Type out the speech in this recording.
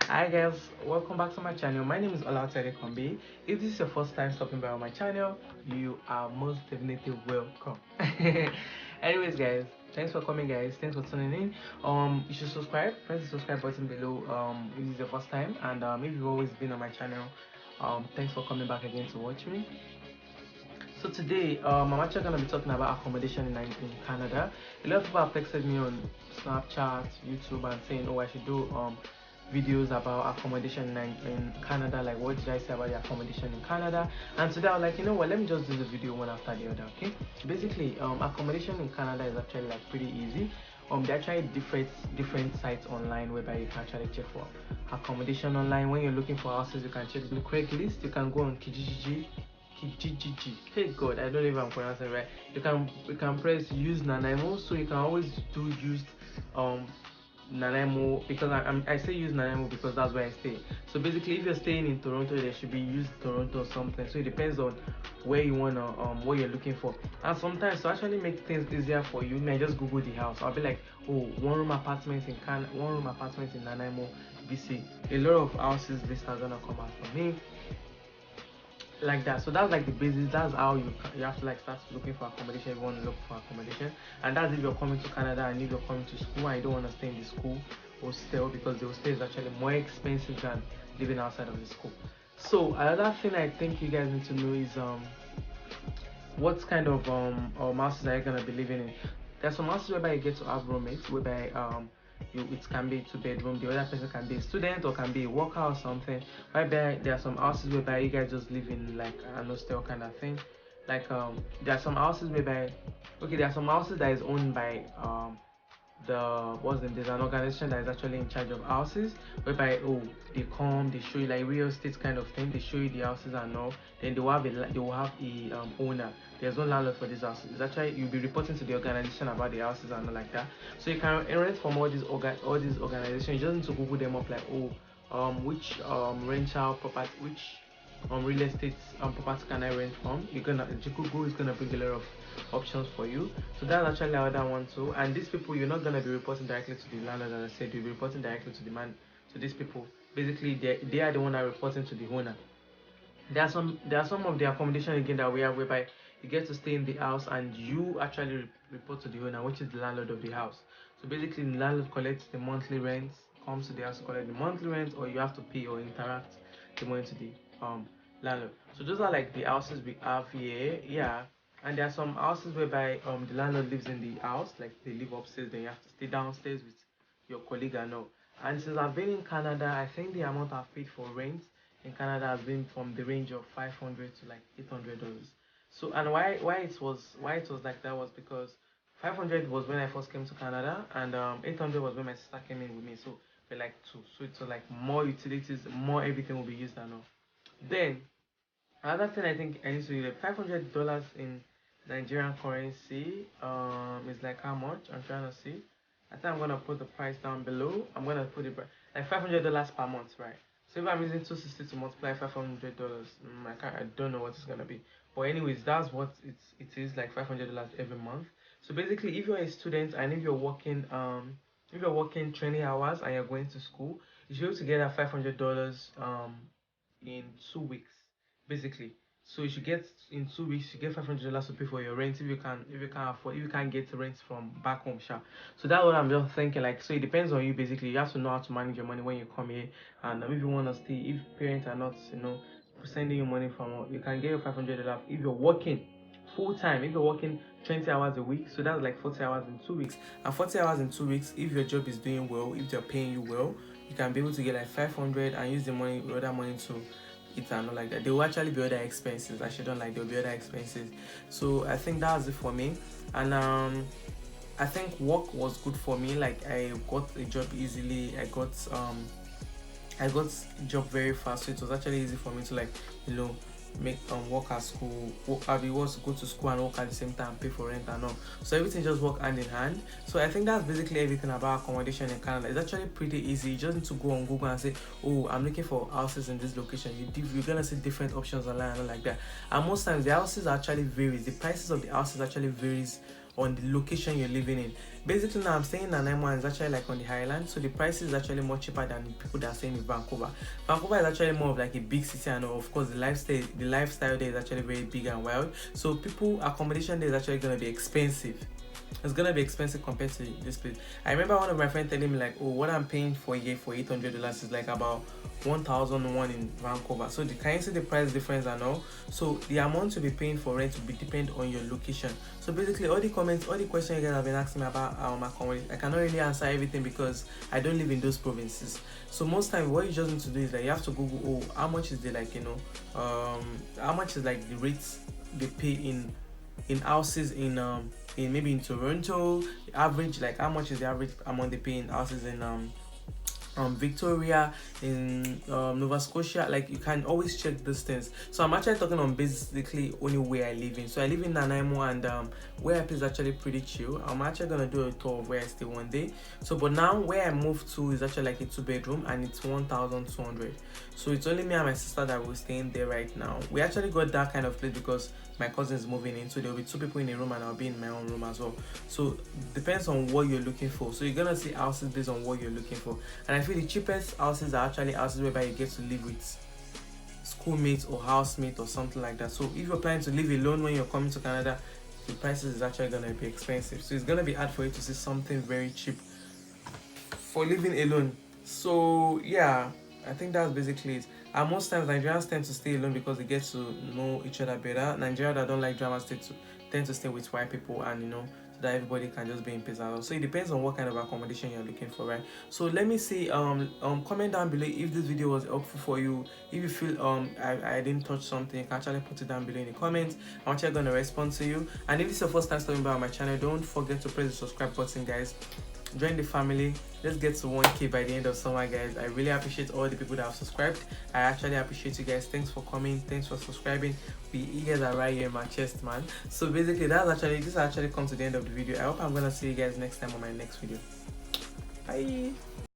Hi guys, welcome back to my channel. My name is LatinAutor. If this is your first time stopping by on my channel, you are most definitely welcome. Anyways guys, thanks for coming guys, thanks for tuning in. You should subscribe, press the subscribe button below if this is your first time, and if you've always been on my channel, thanks for coming back again to watch me. So today, I'm actually gonna be talking about accommodation in Canada. A lot of people have texted me on Snapchat, YouTube, and saying, "Oh, I should do videos about accommodation in Canada. Like, what did I say about the accommodation in Canada?" And today, I was like, you know what? Let me just do the video one after the other. Okay. Basically, accommodation in Canada is actually like pretty easy. There are actually different sites online whereby you can actually check for accommodation online. When you're looking for houses, you can check the Craigslist. You can go on Kijiji. Hey God, I don't know if I'm pronouncing it right. You can press use Nanaimo, so you can always do use um Nanaimo, because I say use Nanaimo because that's where I stay. So basically, if you're staying in Toronto, there should be use Toronto or something. So it depends on where you wanna what you're looking for. And sometimes to actually make things easier for you, you may just Google the house. I'll be like, oh, one room apartment in Nanaimo, BC. A lot of houses list are gonna come out for me like that. So that's like the basis. That's how you have to like start looking for accommodation if you want to look for accommodation. And that's if you're coming to Canada and if you're coming to school and you don't want to stay in the school hostel, because the hostel is actually more expensive than living outside of the school. So another thing I think you guys need to know is what kind of houses are you gonna be living in. There's some houses whereby you get to have roommates, whereby it can be 2 bedroom, the other person can be a student or can be a worker or something. Whereby there are some houses whereby you guys just live in like an hostel kind of thing. Like there are some houses whereby, okay, there are some houses that is owned by there's an organization that is actually in charge of houses, whereby they come, they show you like real estate kind of thing, they show you the houses and all. Then they will have a owner. There's no landlord for these houses. It's actually, you'll be reporting to the organization about the houses and all like that. So you can rent from all these organizations. You just need to Google them up, like which rental property, which real estate property can I rent from. Google is gonna bring a lot of options for you. So that's actually another one too. And these people, you're not gonna be reporting directly to the landlord, as I said. You'll be reporting directly to the man, to these people. Basically, they are the one that are reporting to the owner. There are some of the accommodation again that we have whereby you get to stay in the house and you actually report to the owner, which is the landlord of the house. So basically, the landlord collects the monthly rent, comes to the house to collect the monthly rent, or you have to pay or interact the money to the landlord. So those are like the houses we have here. Yeah. And there are some houses whereby the landlord lives in the house, like they live upstairs, then you have to stay downstairs with your colleague and all. And since I've been in Canada, I think the amount I've paid for rent in Canada has been from the range of 500 to like $800. So, and why it was like that was because 500 was when I first came to Canada, and 800 was when my sister came in with me. So we're like two. So it's like more utilities, more everything will be used and all. Then another thing I think I need to do, like $500 in Nigerian currency is like how much? I'm trying to see. I think I'm gonna put the price down below. I'm gonna put it like $500 per month, right? So if I'm using 260 to multiply $500, I don't know what it's gonna be. But anyways, that's what it is, like $500 every month. So basically, if you're a student and if you're working 20 hours and you're going to school, you should be able to get that $500 in 2 weeks, basically. So you should get in 2 weeks, you get $500 to pay for your rent if you can't get rent from back home, sure. So that's what I'm just thinking. Like, so it depends on you. Basically, you have to know how to manage your money when you come here, and if you want to stay, if parents are not, sending you money from, you can get your $500 if you're working full time. If you're working 20 hours a week, so that's like 40 hours in 2 weeks. And 40 hours in 2 weeks, if your job is doing well, if they're paying you well, you can be able to get like 500 and use the other money to eat and not like that. There will actually be other expenses. I shouldn't like, there will be other expenses. So I think that's it for me. And I think work was good for me. Like, I got a job easily. I got a job very fast, so it was actually easy for me to like, make work at school. I mean, was to go to school and work at the same time, pay for rent and all. So everything just work hand in hand. So I think that's basically everything about accommodation in Canada. It's actually pretty easy. You just need to go on Google and say, oh, I'm looking for houses in this location. You're gonna see different options online and all like that. And most times the houses actually varies. The prices of the houses actually varies on the location you're living in. Basically, now I'm staying in Nanaimo and it's actually like on the highland, so the price is actually more cheaper than people that are staying in Vancouver. Vancouver is actually more of like a big city, and of course the lifestyle there is actually very big and wild. So accommodation there is actually gonna be expensive. It's gonna be expensive compared to this place. I remember one of my friends telling me like, oh, what I'm paying for a year for $800 is like about 1,001 in Vancouver. So can you see the price difference and all? So the amount to be paying for rent will depend on your location. So basically, all the questions you guys have been asking me about accommodation, I cannot really answer everything because I don't live in those provinces. So most time, what you just need to do is that you have to Google, oh, how much is the how much is like the rates they pay in houses in maybe in Toronto, average, like how much is the average amount they pay in houses in Victoria, in Nova Scotia. Like, you can always check these things. So I'm actually talking on basically only where I live in. So I live in Nanaimo, and where I play is actually pretty chill. I'm actually gonna do a tour of where I stay one day. So but now where I moved to is actually like a 2-bedroom, and it's 1,200. So it's only me and my sister that will stay in there right now. We actually got that kind of place because my cousin is moving in, so there will be 2 people in a room and I'll be in my own room as well. So depends on what you're looking for. So you're gonna see houses based on what you're looking for. And I feel the cheapest houses are actually houses whereby you get to live with schoolmates or housemate or something like that. So if you're planning to live alone when you're coming to Canada, the prices is actually gonna be expensive. So it's gonna be hard for you to see something very cheap for living alone. So yeah, I think that's basically it. And most times Nigerians tend to stay alone because they get to know each other better. Nigerians that don't like drama tend to stay with white people, and so that everybody can just be in peace. So it depends on what kind of accommodation you're looking for, right? So let me see, comment down below if this video was helpful for you. If you feel I didn't touch something, you can actually put it down below in the comments. I'm actually gonna respond to you. And if this is your first time stopping by on my channel, don't forget to press the subscribe button, guys. Join the family. Let's get to 1K by the end of summer, guys. I really appreciate all the people that have subscribed. I actually appreciate you guys. Thanks for coming, thanks for subscribing. You guys are right here in my chest, man. So basically this actually comes to the end of the video. I hope I'm gonna see you guys next time on my next video. Bye.